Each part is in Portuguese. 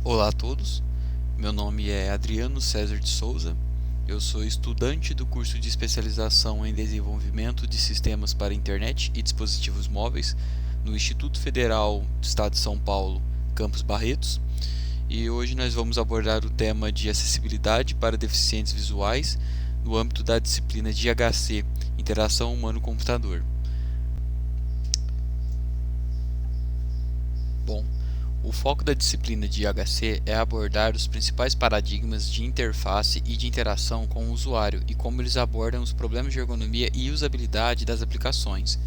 Olá a todos, meu nome é Adriano César de Souza, eu sou estudante do curso de especialização em desenvolvimento de sistemas para internet e dispositivos móveis no Instituto Federal do Estado de São Paulo, Campus Barretos, e hoje nós vamos abordar o tema de acessibilidade para deficientes visuais no âmbito da disciplina de IHC, Interação Humano-Computador. Bom, o foco da disciplina de IHC é abordar os principais paradigmas de interface e de interação com o usuário e como eles abordam os problemas de ergonomia e usabilidade das aplicações.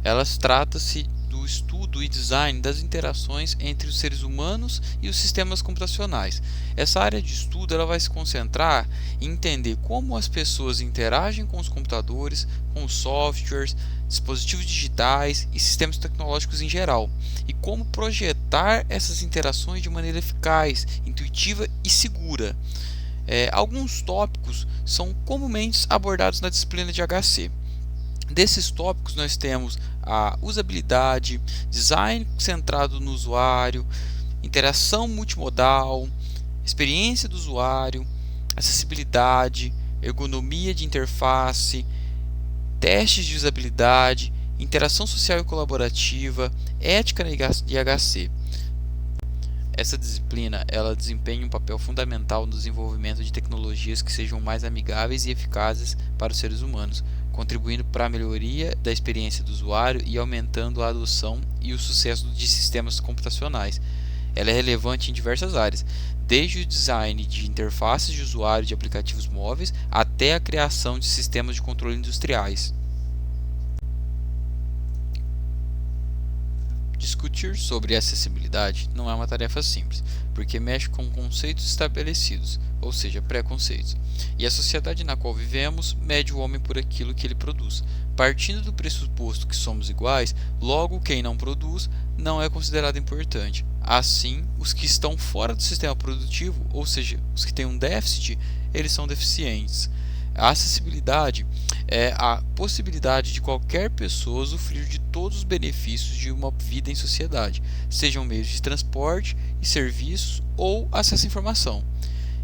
Elas trata-se do estudo e design das interações entre os seres humanos e os sistemas computacionais. Essa área de estudo ela vai se concentrar em entender como as pessoas interagem com os computadores, com os softwares, dispositivos digitais e sistemas tecnológicos em geral, e como projetar essas interações de maneira eficaz, intuitiva e segura. Alguns tópicos são comumente abordados na disciplina de HC. Desses tópicos nós temos a usabilidade, design centrado no usuário, interação multimodal, experiência do usuário, acessibilidade, ergonomia de interface, testes de usabilidade, interação social e colaborativa, ética na IHC. Essa disciplina ela desempenha um papel fundamental no desenvolvimento de tecnologias que sejam mais amigáveis e eficazes para os seres humanos, contribuindo para a melhoria da experiência do usuário e aumentando a adoção e o sucesso de sistemas computacionais. Ela é relevante em diversas áreas, desde o design de interfaces de usuário de aplicativos móveis até a criação de sistemas de controle industriais. Discutir sobre acessibilidade não é uma tarefa simples, porque mexe com conceitos estabelecidos, ou seja, preconceitos, e a sociedade na qual vivemos mede o homem por aquilo que ele produz. Partindo do pressuposto que somos iguais, logo quem não produz não é considerado importante. Assim, os que estão fora do sistema produtivo, ou seja, os que têm um déficit, eles são deficientes. A acessibilidade é a possibilidade de qualquer pessoa usufruir de todos os benefícios de uma vida em sociedade, sejam meios de transporte e serviços ou acesso à informação.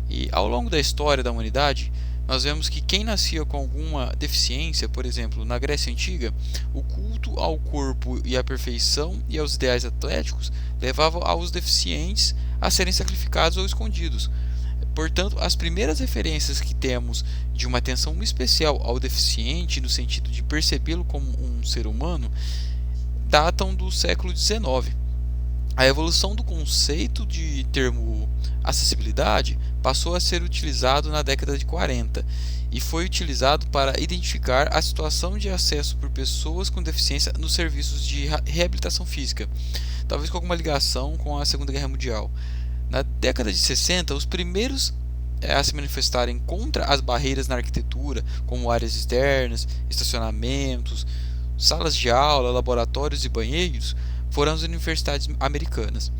E ao longo da história da humanidade, nós vemos que quem nascia com alguma deficiência, por exemplo, na Grécia Antiga, o culto ao corpo e à perfeição e aos ideais atléticos levava aos deficientes a serem sacrificados ou escondidos. Portanto, as primeiras referências que temos de uma atenção especial ao deficiente, no sentido de percebê-lo como um ser humano, datam do século XIX. A evolução do conceito de termo acessibilidade passou a ser utilizado na década de 40 e foi utilizado para identificar a situação de acesso por pessoas com deficiência nos serviços de reabilitação física, talvez com alguma ligação com a Segunda Guerra Mundial. Na década de 60, os primeiros a se manifestarem contra as barreiras na arquitetura, como áreas externas, estacionamentos, salas de aula, laboratórios e banheiros, foram as universidades americanas.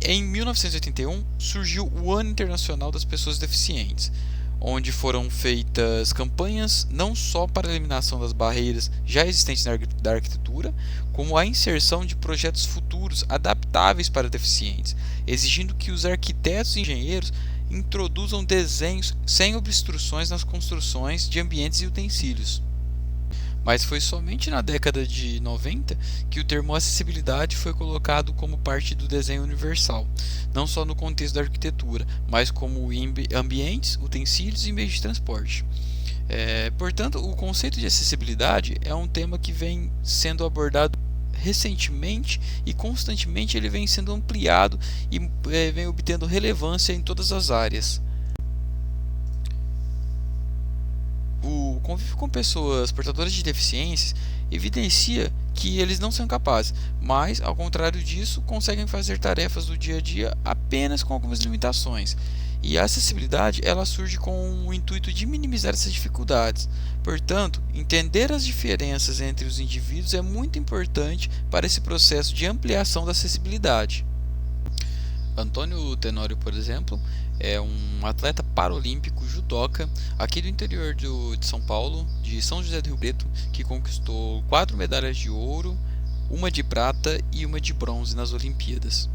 Em 1981 surgiu o Ano Internacional das Pessoas Deficientes, onde foram feitas campanhas não só para a eliminação das barreiras já existentes da arquitetura, como a inserção de projetos futuros adaptáveis para deficientes, exigindo que os arquitetos e engenheiros introduzam desenhos sem obstruções nas construções de ambientes e utensílios. Mas foi somente na década de 90 que o termo acessibilidade foi colocado como parte do desenho universal, não só no contexto da arquitetura, mas como em ambientes, utensílios e meios de transporte. Portanto, o conceito de acessibilidade é um tema que vem sendo abordado recentemente e constantemente ele vem sendo ampliado e vem obtendo relevância em todas as áreas. O convívio com pessoas portadoras de deficiências evidencia que eles não são capazes, mas, ao contrário disso, conseguem fazer tarefas do dia a dia apenas com algumas limitações. E a acessibilidade ela surge com o intuito de minimizar essas dificuldades. Portanto, entender as diferenças entre os indivíduos é muito importante para esse processo de ampliação da acessibilidade. Antônio Tenório, por exemplo, é um atleta paralímpico judoca aqui do interior de São Paulo, de São José do Rio Preto, que conquistou 4 medalhas de ouro, uma de prata e uma de bronze nas Olimpíadas.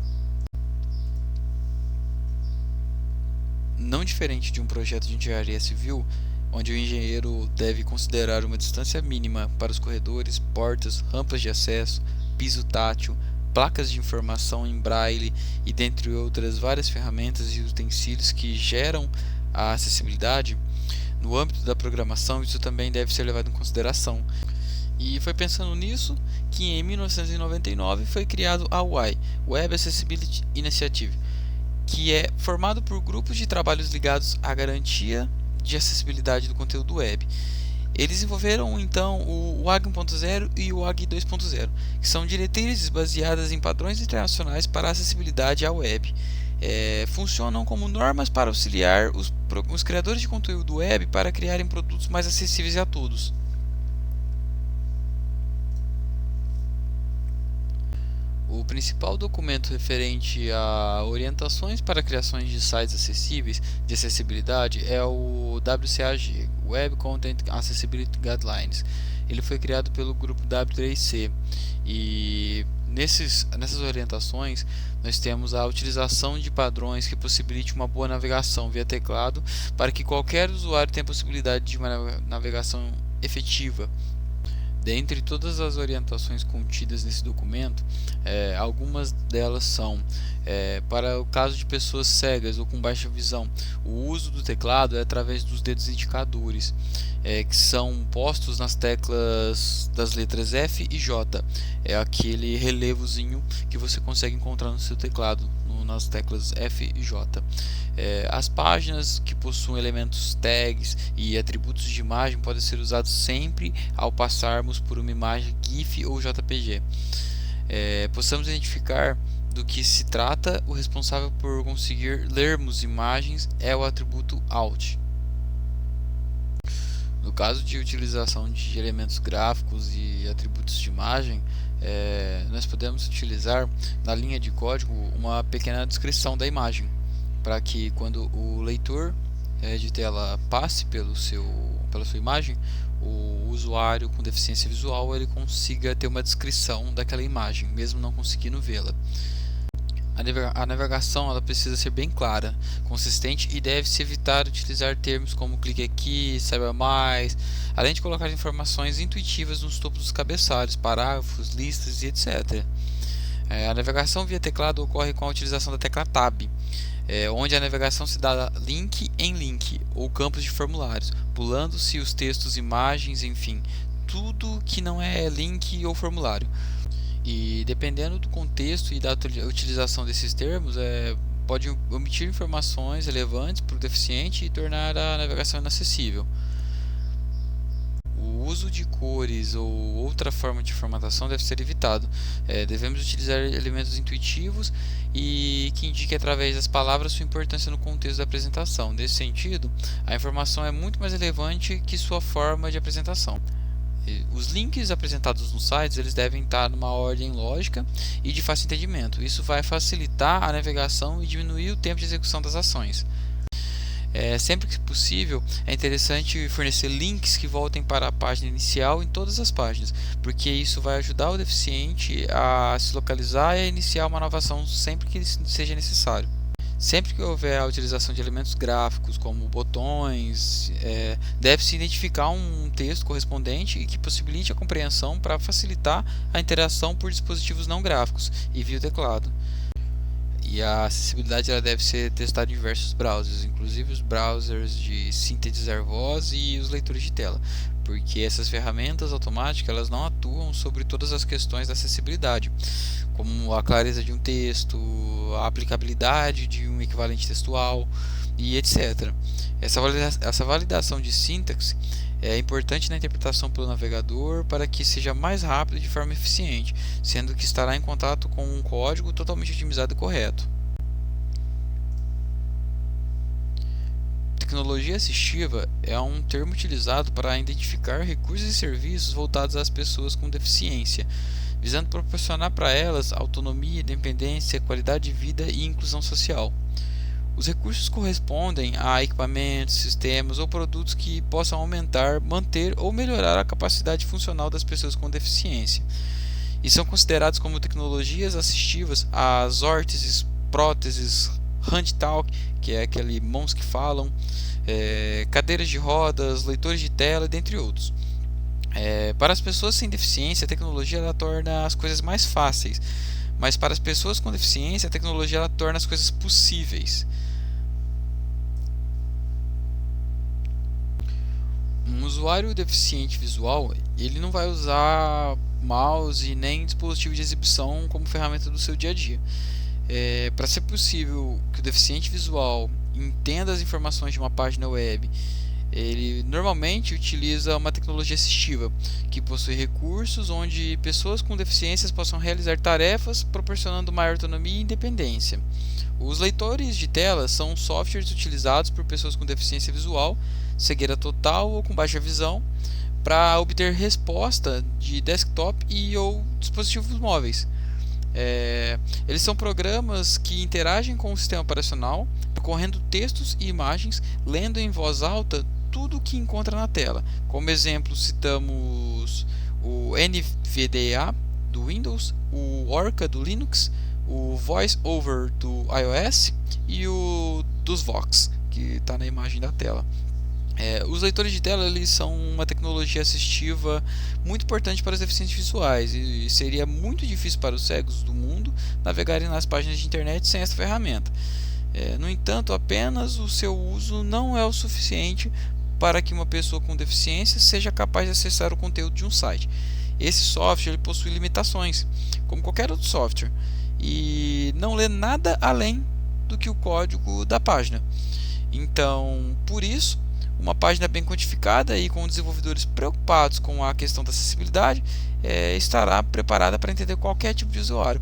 Não diferente de um projeto de engenharia civil, onde o engenheiro deve considerar uma distância mínima para os corredores, portas, rampas de acesso, piso tátil, placas de informação em braille e dentre outras várias ferramentas e utensílios que geram a acessibilidade, no âmbito da programação isso também deve ser levado em consideração. E foi pensando nisso que em 1999 foi criado a WAI, Web Accessibility Initiative, que é formado por grupos de trabalhos ligados à garantia de acessibilidade do conteúdo web. Eles desenvolveram então o WAG 1.0 e o WAG 2.0, que são diretrizes baseadas em padrões internacionais para a acessibilidade à web. Funcionam como normas para auxiliar os criadores de conteúdo web para criarem produtos mais acessíveis a todos. O principal documento referente a orientações para criações de sites acessíveis de acessibilidade é o WCAG, Web Content Accessibility Guidelines. Ele foi criado pelo grupo W3C e nessas orientações nós temos a utilização de padrões que possibilite uma boa navegação via teclado para que qualquer usuário tenha a possibilidade de uma navegação efetiva. Dentre todas as orientações contidas nesse documento, algumas delas são para o caso de pessoas cegas ou com baixa visão, o uso do teclado é através dos dedos indicadores, que são postos nas teclas das letras F e J. É aquele relevozinho que você consegue encontrar no seu teclado, nas teclas F e J. As páginas que possuem elementos tags e atributos de imagem podem ser usados sempre ao passarmos por uma imagem GIF ou JPG. Possamos identificar do que se trata, o responsável por conseguir lermos imagens é o atributo Alt. No caso de utilização de elementos gráficos e atributos de imagem, nós podemos utilizar na linha de código uma pequena descrição da imagem, para que quando o leitor de tela passe pela sua imagem, o usuário com deficiência visual ele consiga ter uma descrição daquela imagem, mesmo não conseguindo vê-la. A navegação ela precisa ser bem clara, consistente e deve-se evitar utilizar termos como clique aqui, saiba mais, além de colocar informações intuitivas nos topos dos cabeçalhos, parágrafos, listas e etc. A navegação via teclado ocorre com a utilização da tecla Tab, onde a navegação se dá link em link ou campos de formulários, pulando-se os textos, imagens, enfim, tudo que não é link ou formulário. E dependendo do contexto e da utilização desses termos, pode omitir informações relevantes para o deficiente e tornar a navegação inacessível. O uso de cores ou outra forma de formatação deve ser evitado. Devemos utilizar elementos intuitivos e que indiquem através das palavras sua importância no contexto da apresentação. Nesse sentido, a informação é muito mais relevante que sua forma de apresentação. Os links apresentados nos sites eles devem estar numa ordem lógica e de fácil entendimento. Isso vai facilitar a navegação e diminuir o tempo de execução das ações. Sempre que possível, é interessante fornecer links que voltem para a página inicial em todas as páginas, porque isso vai ajudar o deficiente a se localizar e a iniciar uma nova ação sempre que seja necessário. Sempre que houver a utilização de elementos gráficos como botões, deve-se identificar um texto correspondente e que possibilite a compreensão para facilitar a interação por dispositivos não gráficos e via teclado. E a acessibilidade ela deve ser testada em diversos browsers, inclusive os browsers de sintetizar voz e os leitores de tela, porque essas ferramentas automáticas elas não atuam sobre todas as questões da acessibilidade, como a clareza de um texto, a aplicabilidade de um equivalente textual e etc. Essa validação de sintaxe é importante na interpretação pelo navegador para que seja mais rápido e de forma eficiente, sendo que estará em contato com um código totalmente otimizado e correto. Tecnologia assistiva é um termo utilizado para identificar recursos e serviços voltados às pessoas com deficiência, visando proporcionar para elas autonomia, independência, qualidade de vida e inclusão social. Os recursos correspondem a equipamentos, sistemas ou produtos que possam aumentar, manter ou melhorar a capacidade funcional das pessoas com deficiência. e são considerados como tecnologias assistivas as órteses, próteses, handtalk, que é aquele mãos que falam, cadeiras de rodas, leitores de tela, dentre outros. Para as pessoas sem deficiência, a tecnologia ela torna as coisas mais fáceis, mas para as pessoas com deficiência, a tecnologia ela torna as coisas possíveis. Um usuário deficiente visual, ele não vai usar mouse nem dispositivo de exibição como ferramenta do seu dia a dia. Para ser possível que o deficiente visual entenda as informações de uma página web, ele normalmente utiliza uma tecnologia assistiva que possui recursos onde pessoas com deficiências possam realizar tarefas, proporcionando maior autonomia e independência. Os leitores de tela são softwares utilizados por pessoas com deficiência visual, cegueira total ou com baixa visão, para obter resposta de desktop e ou dispositivos móveis. Eles são programas que interagem com o sistema operacional, percorrendo textos e imagens, lendo em voz alta tudo o que encontra na tela. Como exemplo, citamos o NVDA do Windows, o Orca do Linux, o VoiceOver do iOS e o dos Vox, que está na imagem da tela. Os leitores de tela eles são uma tecnologia assistiva muito importante para os deficientes visuais e seria muito difícil para os cegos do mundo navegarem nas páginas de internet sem essa ferramenta. No entanto, apenas o seu uso não é o suficiente para que uma pessoa com deficiência seja capaz de acessar o conteúdo de um site. Esse software ele possui limitações, como qualquer outro software, e não lê nada além do que o código da página. Então, por isso, uma página bem codificada e com desenvolvedores preocupados com a questão da acessibilidade estará preparada para entender qualquer tipo de usuário.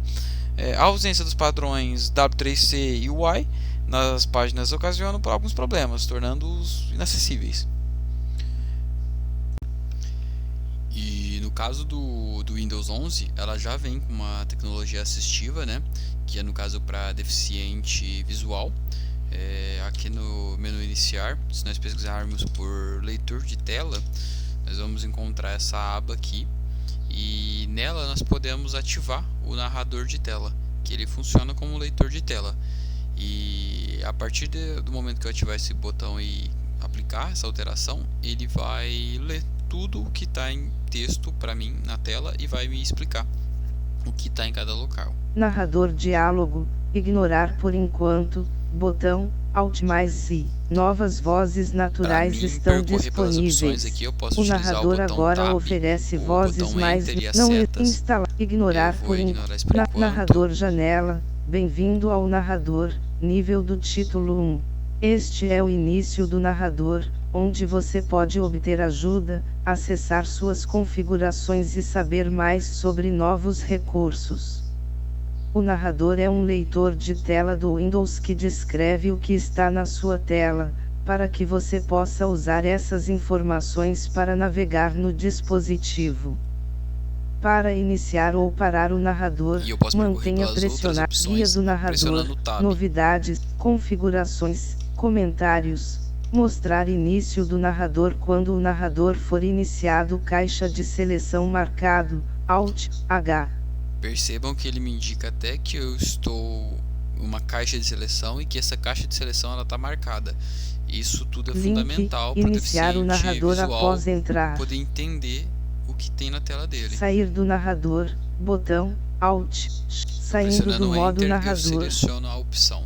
A ausência dos padrões W3C e UI nas páginas ocasiona alguns problemas, tornando-os inacessíveis. E no caso do Windows 11, ela já vem com uma tecnologia assistiva, né, que é no caso para deficiente visual. Aqui no menu iniciar, se nós pesquisarmos por leitor de tela, nós vamos encontrar essa aba aqui e nela nós podemos ativar o narrador de tela, que ele funciona como um leitor de tela. E a partir do momento que eu ativar esse botão e aplicar essa alteração, ele vai ler tudo o que está em texto para mim na tela e vai me explicar o que está em cada local. Narrador diálogo, ignorar por enquanto, botão, Alt mais I. Novas vozes naturais estão disponíveis. Aqui, eu posso o narrador agora Tab, oferece vozes mais não instalar. Ignorar por enquanto. Narrador janela. Bem-vindo ao narrador, nível do título 1. Este é o início do narrador, onde você pode obter ajuda, acessar suas configurações e saber mais sobre novos recursos. O narrador é um leitor de tela do Windows que descreve o que está na sua tela, para que você possa usar essas informações para navegar no dispositivo. Para iniciar ou parar o narrador, mantenha pressionar guia do narrador, novidades, configurações, comentários, mostrar início do narrador quando o narrador for iniciado, caixa de seleção marcado, Alt, H. Percebam que ele me indica até que eu estou em uma caixa de seleção e que essa caixa de seleção está marcada. Isso tudo é fundamental para o deficiente visual poder entender o que tem na tela dele. Sair do narrador, botão, Alt, saindo do modo Enter, narrador. eu seleciono a opção